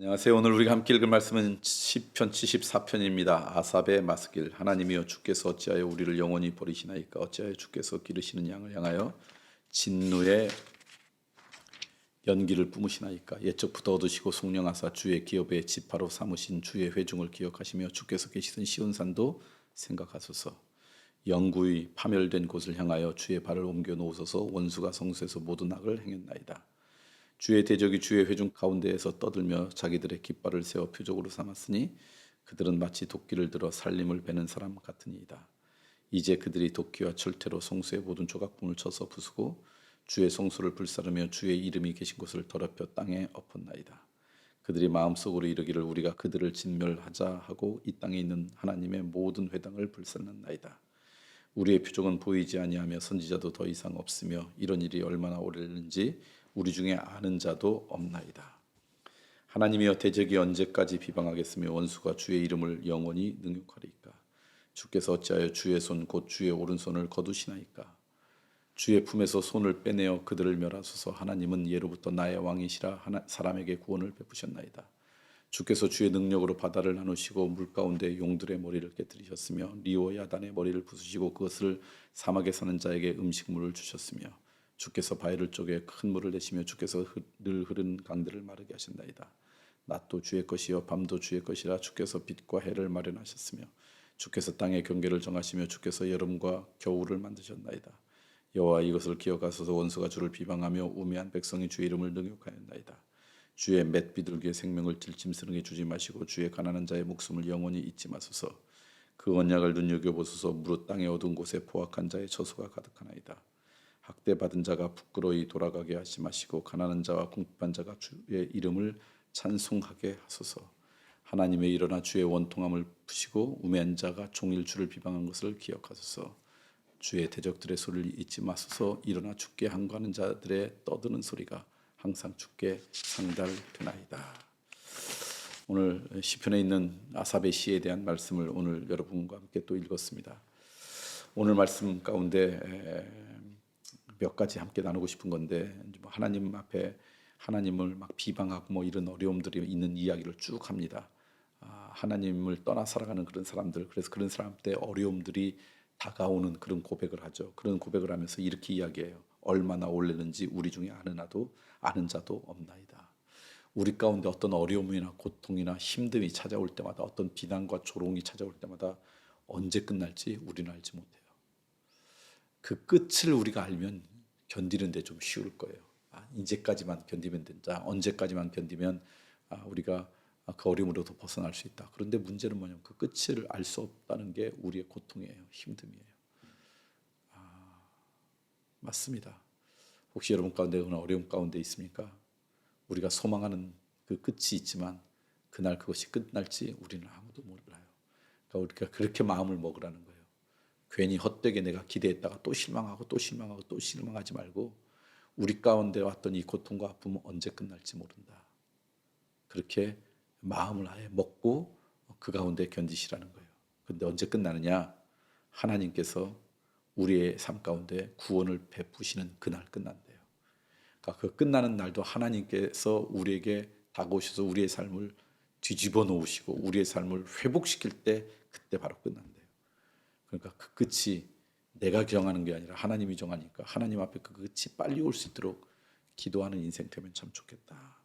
안녕하세요. 오늘 우리가 함께 읽을 말씀은 시편 74편입니다. 아삽의 맞길. 하나님이여 주께서 어찌하여 우리를 영원히 버리시나이까. 어찌하여 주께서 기르시는 양을 향하여 진노의 연기를 뿜으시나이까. 옛적부터 얻으시고 속량하사 주의 기업의 지파로 삼으신 주의 회중을 기억하시며 주께서 계시던 시온산도 생각하소서. 영구히 파멸된 곳을 향하여 주의 발을 옮겨 놓으소서. 원수가 성소에서 모든 악을 행했나이다. 주의 대적이 주의 회중 가운데에서 떠들며 자기들의 깃발을 세워 표적으로 삼았으니 그들은 마치 도끼를 들어 살림을 베는 사람 같으니이다. 이제 그들이 도끼와 철퇴로 성소의 모든 조각품을 쳐서 부수고 주의 성소를 불사르며 주의 이름이 계신 곳을 더럽혀 땅에 엎었나이다. 그들이 마음속으로 이르기를 우리가 그들을 진멸하자 하고 이 땅에 있는 하나님의 모든 회당을 불살랐나이다. 우리의 표적은 보이지 아니하며 선지자도 더 이상 없으며 이런 일이 얼마나 오래됐는지 우리 중에 아는 자도 없나이다. 하나님이여 대적이 언제까지 비방하겠으며 원수가 주의 이름을 영원히 능욕하리이까. 주께서 어찌하여 주의 손 곧 주의 오른손을 거두시나이까. 주의 품에서 손을 빼내어 그들을 멸하소서. 하나님은 예로부터 나의 왕이시라 사람에게 구원을 베푸셨나이다. 주께서 주의 능력으로 바다를 나누시고 물가운데 용들의 머리를 깨뜨리셨으며 리오 야단의 머리를 부수시고 그것을 사막에 사는 자에게 음식물을 주셨으며 주께서 바위를 쪼개 큰 물을 내시며 주께서 늘 흐르는 강들을 마르게 하신나이다. 낮도 주의 것이요 밤도 주의 것이라 주께서 빛과 해를 마련하셨으며 주께서 땅의 경계를 정하시며 주께서 여름과 겨울을 만드셨나이다. 여호와 이것을 기억하소서. 원수가 주를 비방하며 우매한 백성이 주의 이름을 능욕하였나이다. 주의 맷 비둘기의 생명을 들짐스럽게 주지 마시고 주의 가난한 자의 목숨을 영원히 잊지 마소서. 그 언약을 눈여겨보소서. 무릇 땅의 어두운 곳에 포악한 자의 처소가 가득하나이다. 학대받은 자가 부끄러이 돌아가게 하지 마시고 가난한 자와 궁핍한 자가 주의 이름을 찬송하게 하소서. 하나님의 일어나 주의 원통함을 푸시고 우매한 자가 종일 주를 비방한 것을 기억하소서. 주의 대적들의 소리를 잊지 마소서. 일어나 주께 항거하는 자들의 떠드는 소리가 항상 주께 상달되나이다. 오늘 시편에 있는 아삽의 시에 대한 말씀을 오늘 여러분과 함께 또 읽었습니다. 오늘 말씀 가운데 몇 가지 함께 나누고 싶은 건데 하나님 앞에 하나님을 막 비방하고 뭐 이런 어려움들이 있는 이야기를 쭉 합니다. 하나님을 떠나 살아가는 그런 사람들, 그래서 그런 사람 때 어려움들이 다가오는 그런 고백을 하죠. 그런 고백을 하면서 이렇게 이야기해요. 얼마나 오래는지 우리 중에 아는 자도 없나이다. 우리 가운데 어떤 어려움이나 고통이나 힘듦이 찾아올 때마다 어떤 비난과 조롱이 찾아올 때마다 언제 끝날지 우리는 알지 못해요. 그 끝을 우리가 알면 견디는데 좀 쉬울 거예요. 이제까지만 견디면 된다. 언제까지만 견디면 우리가 그 어려움으로도 벗어날 수 있다. 그런데 문제는 뭐냐면 그 끝을 알 수 없다는 게 우리의 고통이에요. 힘듦이에요. 맞습니다. 혹시 여러분 가운데 그런 어려움 가운데 있습니까? 우리가 소망하는 그 끝이 있지만 그날 그것이 끝날지 우리는 아무도 몰라요. 그러니까 우리가 그렇게 마음을 먹으라는 거예요. 괜히 헛되게 내가 기대했다가 또 실망하고 또 실망하고 또 실망하지 말고 우리 가운데 왔던 이 고통과 아픔은 언제 끝날지 모른다. 그렇게 마음을 아예 먹고 그 가운데 견디시라는 거예요. 그런데 언제 끝나느냐? 하나님께서 우리의 삶 가운데 구원을 베푸시는 그날 끝난대요. 그러니까 그 끝나는 날도 하나님께서 우리에게 다가오셔서 우리의 삶을 뒤집어 놓으시고 우리의 삶을 회복시킬 때 그때 바로 끝난대요. 그러니까 그 끝이 내가 정하는 게 아니라 하나님이 정하니까 하나님 앞에 그 끝이 빨리 올 수 있도록 기도하는 인생 되면 참 좋겠다.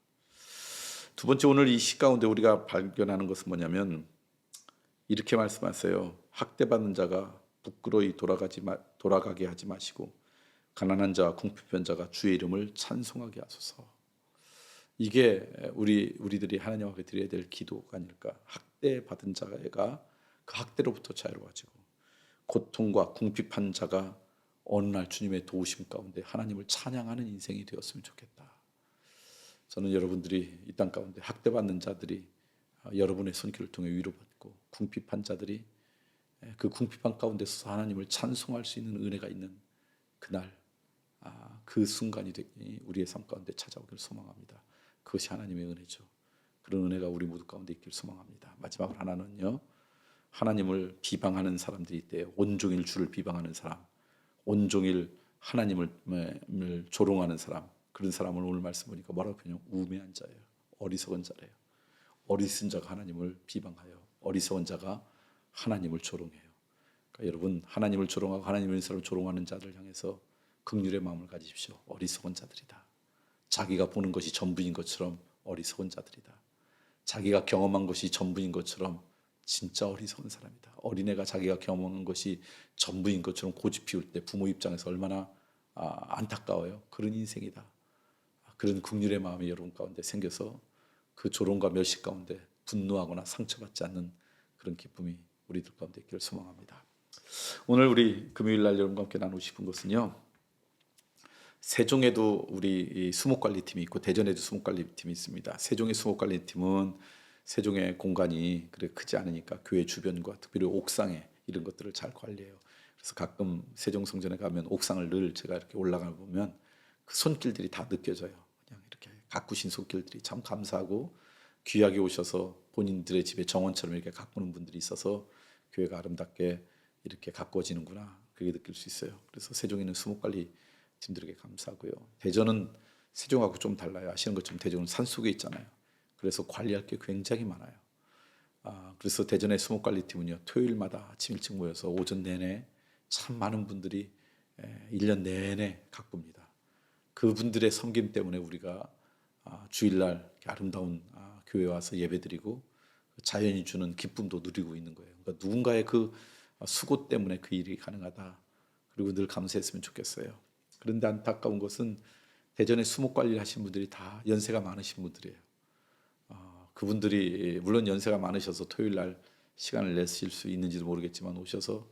두 번째, 오늘 이 시 가운데 우리가 발견하는 것은 뭐냐면 이렇게 말씀하세요. 학대받는 자가 부끄러이 돌아가게 하지 마시고 가난한 자와 궁핍한 자가 주의 이름을 찬송하게 하소서. 이게 우리들이 하나님 앞에 드려야 될 기도가 아닐까. 학대받은 자가 그 학대로부터 자유로워지고 고통과 궁핍한 자가 어느 날 주님의 도우심 가운데 하나님을 찬양하는 인생이 되었으면 좋겠다. 저는 여러분들이 이 땅 가운데 학대받는 자들이 여러분의 손길을 통해 위로받고 궁핍한 자들이 그 궁핍한 가운데서 하나님을 찬송할 수 있는 은혜가 있는 그날, 그 순간이 우리의 삶 가운데 찾아오길 소망합니다. 그것이 하나님의 은혜죠. 그런 은혜가 우리 모두 가운데 있길 소망합니다. 마지막으로 하나는요. 하나님을 비방하는 사람들이 있대요. 온종일 주를 비방하는 사람, 온종일 하나님을 조롱하는 사람, 그런 사람을 오늘 말씀 보니까 뭐라고 표현해요? 우매한 자예요. 어리석은 자래요. 어리석은 자가 하나님을 비방하여 어리석은 자가 하나님을 조롱해요. 그러니까 여러분 하나님을 조롱하고 하나님의 사람을 조롱하는 자들 향해서 긍휼의 마음을 가지십시오. 어리석은 자들이다. 자기가 보는 것이 전부인 것처럼 어리석은 자들이다. 자기가 경험한 것이 전부인 것처럼 진짜 어리석은 사람이다. 어린애가 자기가 경험한 것이 전부인 것처럼 고집 피울 때 부모 입장에서 얼마나 안타까워요. 그런 인생이다. 그런 긍휼의 마음이 여러분 가운데 생겨서 그 조롱과 멸시 가운데 분노하거나 상처받지 않는 그런 기쁨이 우리들 가운데 있기를 소망합니다. 오늘 우리 금요일 날 여러분과 함께 나누고 싶은 것은요. 세종에도 우리 수목관리팀이 있고 대전에도 수목관리팀이 있습니다. 세종의 수목관리팀은 세종의 공간이 그렇게 크지 않으니까 교회 주변과 특별히 옥상에 이런 것들을 잘 관리해요. 그래서 가끔 세종성전에 가면 옥상을 늘 제가 이렇게 올라가 보면 그 손길들이 다 느껴져요. 그냥 이렇게 가꾸신 손길들이 참 감사하고 귀하게 오셔서 본인들의 집에 정원처럼 이렇게 가꾸는 분들이 있어서 교회가 아름답게 이렇게 가꾸어지는구나 그게 느낄 수 있어요. 그래서 세종에 있는 수목관리 팀들에게 감사하고요. 대전은 세종하고 좀 달라요. 아시는 것처럼 대전은 산속에 있잖아요. 그래서 관리할 게 굉장히 많아요. 그래서 대전의 수목관리팀은요. 토요일마다 아침 일찍 모여서 오전 내내 참 많은 분들이 1년 내내 가꿉니다. 그분들의 섬김 때문에 우리가 주일날 아름다운 교회 와서 예배드리고 자연이 주는 기쁨도 누리고 있는 거예요. 그러니까 누군가의 그 수고 때문에 그 일이 가능하다. 그리고 늘 감사했으면 좋겠어요. 그런데 안타까운 것은 대전에 수목 관리를 하신 분들이 다 연세가 많으신 분들이에요. 그분들이 물론 연세가 많으셔서 토요일 날 시간을 내실 수 있는지도 모르겠지만 오셔서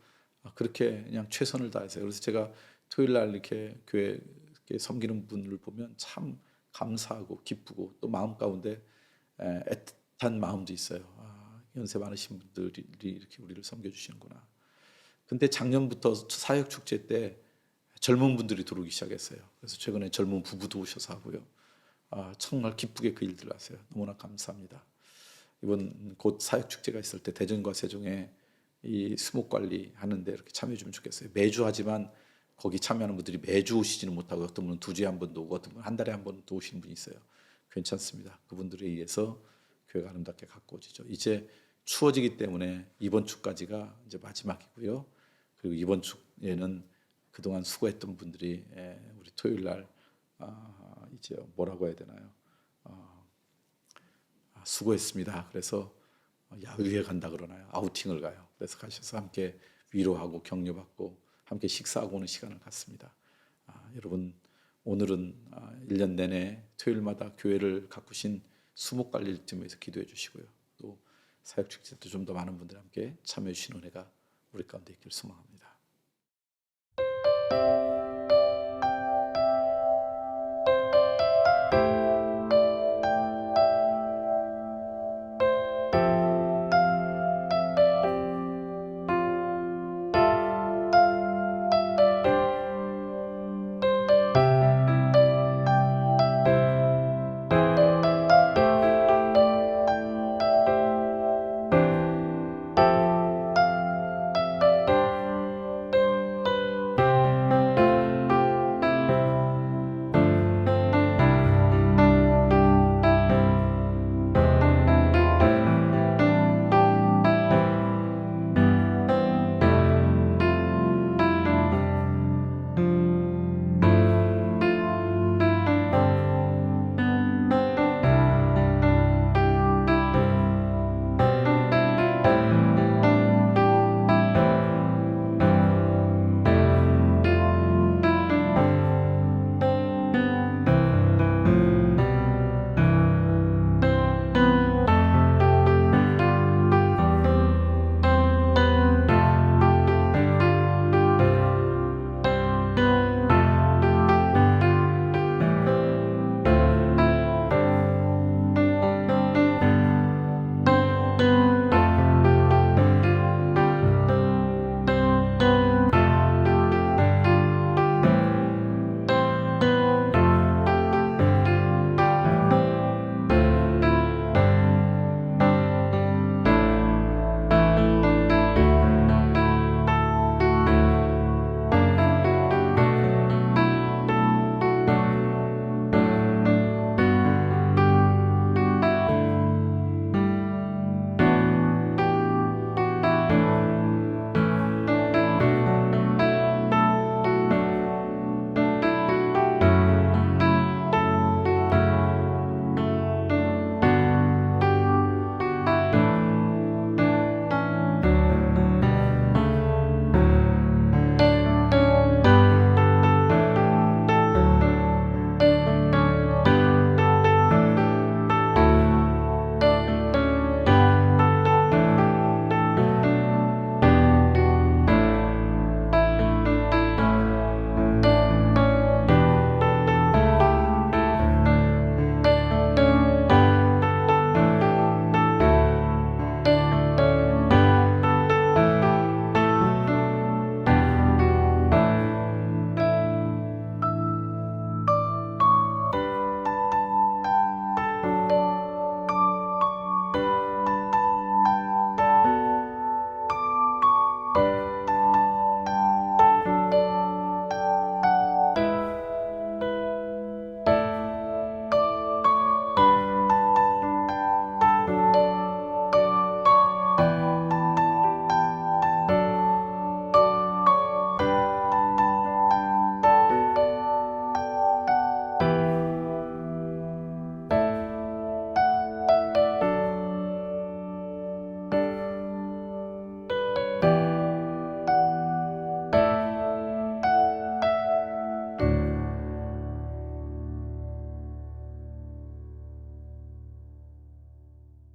그렇게 그냥 최선을 다하세요. 그래서 제가 토요일 날 이렇게 교회 섬기는 분을 보면 참 감사하고 기쁘고 또 마음 가운데 애틋한 마음도 있어요. 연세 많으신 분들이 이렇게 우리를 섬겨주시는구나. 근데 작년부터 사역 축제 때 젊은 분들이 들어오기 시작했어요. 그래서 최근에 젊은 부부도 오셔서 하고요. 정말 기쁘게 그 일들을 하세요. 너무나 감사합니다. 이번 곧 사역 축제가 있을 때 대전과 세종에 이 수목 관리 하는데 이렇게 참여해 주면 좋겠어요. 매주 하지만 거기 참여하는 분들이 매주 오시지는 못하고 어떤 분은 2주에 한 번도 오고 어떤 분은 한 달에 한 번도 오시는 분이 있어요. 괜찮습니다. 그분들에 의해서 교회가 아름답게 가꾸어지죠. 이제 추워지기 때문에 이번 주까지가 이제 마지막이고요. 그리고 이번 주에는 그동안 수고했던 분들이 우리 토요일 날 이제 뭐라고 해야 되나요? 수고했습니다. 그래서 야유회 간다 그러나요? 아우팅을 가요. 그래서 가셔서 함께 위로하고 격려받고 함께 식사하고 오는 시간을 갖습니다. 여러분 오늘은 1년 내내 토요일마다 교회를 가꾸신 수목관리팀에서 기도해 주시고요. 또 사역축제 때 좀 더 많은 분들 함께 참여해 주시는 은혜가 우리 가운데 있기를 소망합니다.